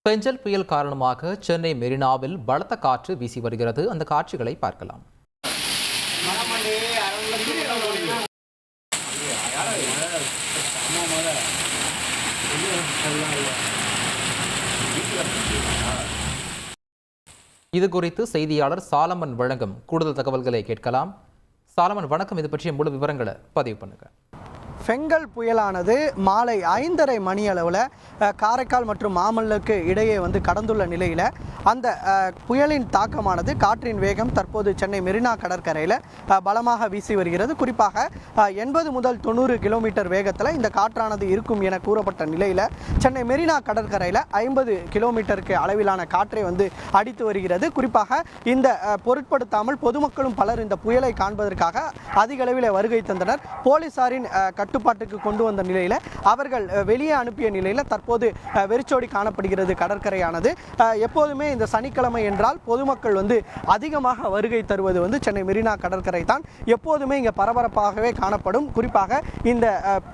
பெஞ்சல் புயல் காரணமாக சென்னை மெரினாவில் பலத்த காற்று வீசி வருகிறது. அந்த காட்சிகளை பார்க்கலாம். இது குறித்து செய்தியாளர் சாலமன் வழங்கும் கூடுதல் தகவல்களை கேட்கலாம். சாலமன் வணக்கம். இது பற்றிய முழு விவரங்களை பதிவு பண்ணுங்க. பெங்கல் புயலானது மாலை 5:30 மணி அளவில் காரைக்கால் மற்றும் மாமல்லருக்கு இடையே கடந்துள்ள நிலையில் அந்த புயலின் தாக்கமானது காற்றின் வேகம் தற்போது சென்னை மெரினா கடற்கரையில் பலமாக வீசி வருகிறது. குறிப்பாக 80 முதல் 90 கிலோமீட்டர் வேகத்தில் இந்த காற்றானது இருக்கும் என கூறப்பட்ட நிலையில் சென்னை மெரினா கடற்கரையில் 50 கிலோமீட்டருக்கு அளவிலான காற்றை அடித்து வருகிறது. குறிப்பாக இந்த பொருட்படுத்தாமல் பொதுமக்களும் பலர் இந்த புயலை காண்பதற்காக அதிக அளவில் வருகை தந்தனர். போலீசாரின் கட்டுப்பாட்டுக்கு கொண்டு வந்த நிலையில் அவர்கள் வெளியே அனுப்பிய நிலையில் தற்போது வெறிச்சோடி காணப்படுகிறது கடற்கரையானது. எப்போதுமே இந்த சனிக்கிழமை என்றால் பொதுமக்கள் அதிகமாக வருகை தருவது சென்னை மெரினா கடற்கரை தான். எப்போதுமே இங்கே பரபரப்பாகவே காணப்படும். குறிப்பாக இந்த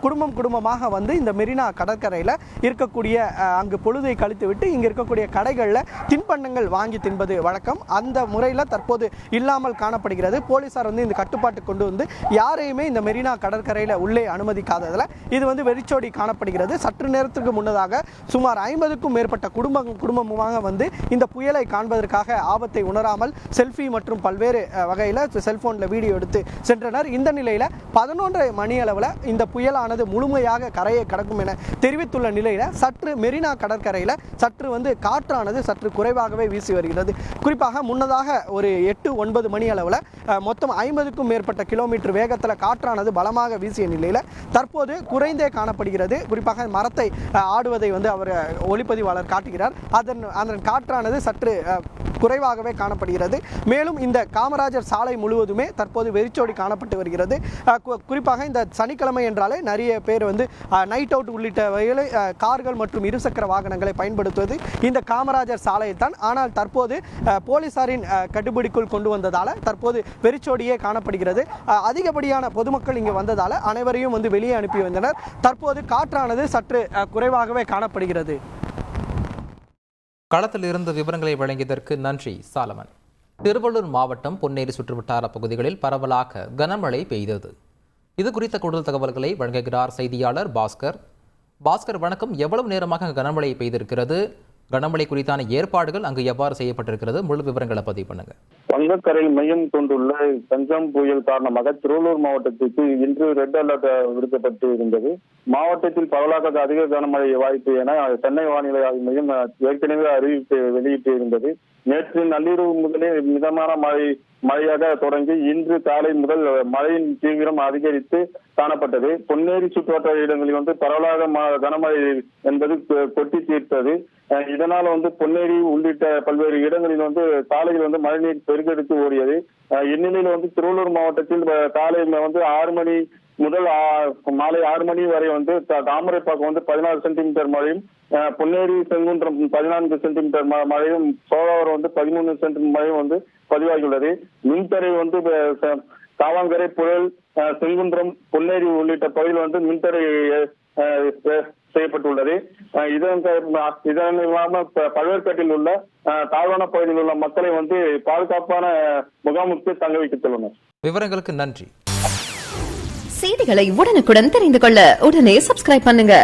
குடும்பமாக இந்த மெரினா கடற்கரையில் இருக்கக்கூடிய அங்கு பொழுதை கழித்து விட்டு இங்கே இருக்கக்கூடிய கடைகளில் தின்பண்டங்கள் வாங்கி தின்பது வழக்கம். அந்த முறையில் தற்போது இல்லாமல் காணப்படுகிறது. போலீசார் இந்த கட்டுப்பாட்டுக்கு கொண்டு யாரையுமே இந்த மெரினா கடற்கரையில் உள்ளே அனுமதிக்காததில் இது வெறிச்சோடி காணப்படுகிறது. சற்று நேரத்துக்கு முன்னதாக சுமார் 50க்கும் மேற்பட்ட குடும்பமாக இந்த புயலை காண்பதற்காக ஆபத்தை உணராமல் செல்ஃபி மற்றும் பல்வேறு வகையில் செல்போனில் வீடியோ எடுத்து சென்றனர். இந்த நிலையில் 11:30 மணி அளவில் இந்த புயலானது முழுமையாக கரையை கடக்கும் என தெரிவித்துள்ள நிலையில் சற்று மெரினா கடற்கரையில் சற்று காற்றானது சற்று குறைவாகவே வீசி வருகிறது. குறிப்பாக முன்னதாக ஒரு 8-9 மணி அளவில் மொத்தம் 50க்கும் மேற்பட்ட கிலோமீட்டர் வேகத்தில் காற்றானது பலமாக வீசிய நிலையில் தற்போது குறைந்தே காணப்படுகிறது. குறிப்பாக மரத்தை ஆடுவதை அவர் ஒளிப்பதிவாளர் காட்டுகிறார். அதன் காற்றானது சற்று குறைவாகவே காணப்படுகிறது. மேலும் இந்த காமராஜர் சாலை முழுவதுமே தற்போது வெறிச்சோடி காணப்பட்டு வருகிறது. குறிப்பாக இந்த சனிக்கிழமை என்றாலே நிறைய பேர் நைட் அவுட் உள்ளிட்ட வகையில் கார்கள் மற்றும் இருசக்கர வாகனங்களை பயன்படுத்துவது இந்த காமராஜர் சாலையில் தான். ஆனால் தற்போது போலீசாரின் கட்டுப்பிடிக்குள் கொண்டு வந்ததால் தற்போது வெறிச்சோடியே காணப்படுகிறது. அதிகப்படியான பொதுமக்கள் இங்கு வந்ததால் அனைவரையும் வெளியே அனுப்பி வந்தனர். தற்போது காற்றானது சற்று குறைவாகவே காணப்படுகிறது. களத்தில் இருந்து விவரங்களை வழங்கியதற்கு நன்றி சாலமன். திருவள்ளூர் மாவட்டம் பொன்னேரி சுற்றுவட்டார பகுதிகளில் பரவலாக கனமழை பெய்தது. இது குறித்த கூடுதல் தகவல்களை வழங்குகிறார் செய்தியாளர் பாஸ்கர். வணக்கம். எவ்வளவு நேரமாக கனமழை பெய்திருக்கிறது? கனமழை குறித்தான ஏற்பாடுகள் அங்கு எவ்வாறு செய்யப்பட்டிருக்கிறது? முழு விவரங்களை பதிவு பண்ணுங்க. வங்கக்கரையில் மையம் கொண்டுள்ள கஞ்சம் புயல் காரணமாக திருவள்ளூர் மாவட்டத்திற்கு இன்று ரெட் அலர்ட் விடுக்கப்பட்டு இருந்தது. மாவட்டத்தில் பரவலாக அதிக கனமழை வாய்ப்பு என சென்னை வானிலை ஆய்வு மையம் ஏற்கனவே அறிவிப்பு வெளியிட்டு இருந்தது. நேற்று நள்ளிரவு முதலே மிதமான மழையாக தொடங்கி இன்று காலை முதல் மழையின் தீவிரம் அதிகரித்து காணப்பட்டது. பொன்னேரி சுற்றுவட்டார இடங்களில் பரவலாக கனமழை என்பது கொட்டி தீர்த்தது. இதனால் பொன்னேரி உள்ளிட்ட பல்வேறு இடங்களில் சாலையில் மழைநீர் பெருக்கெடுத்து ஓடியது. இந்நிலையில் திருவள்ளூர் மாவட்டத்தில் காலை 6 மணி முதல் மாலை 6 மணி வரை தாமரைப்பாக்கம் 16 சென்டிமீட்டர் மழையும், பொன்னேரி செங்குன்றம் 14 சென்டிமீட்டர் மழையும், சோழாவரம் 13 சென்டிமீட்டர் மழையும் பதிவாகியுள்ளது. மின்தடை காவாங்கரை, புழல், செங்குன்றம், பொன்னேரி உள்ளிட்ட பகுதியில் மின்தடை செய்யப்பட்டுள்ளது. இதன் இல்லாமல் பழவேற்காட்டில் உள்ள தாழ்வான பகுதியில் உள்ள மக்களை பாதுகாப்பான முகாமுக்கு தங்க வைத்துள்ளனர். விவரங்களுக்கு நன்றி. செய்திகளை உடனுக்குடன் தெரிந்து கொள்ள உடனே சப்ஸ்கிரைப் பண்ணுங்க.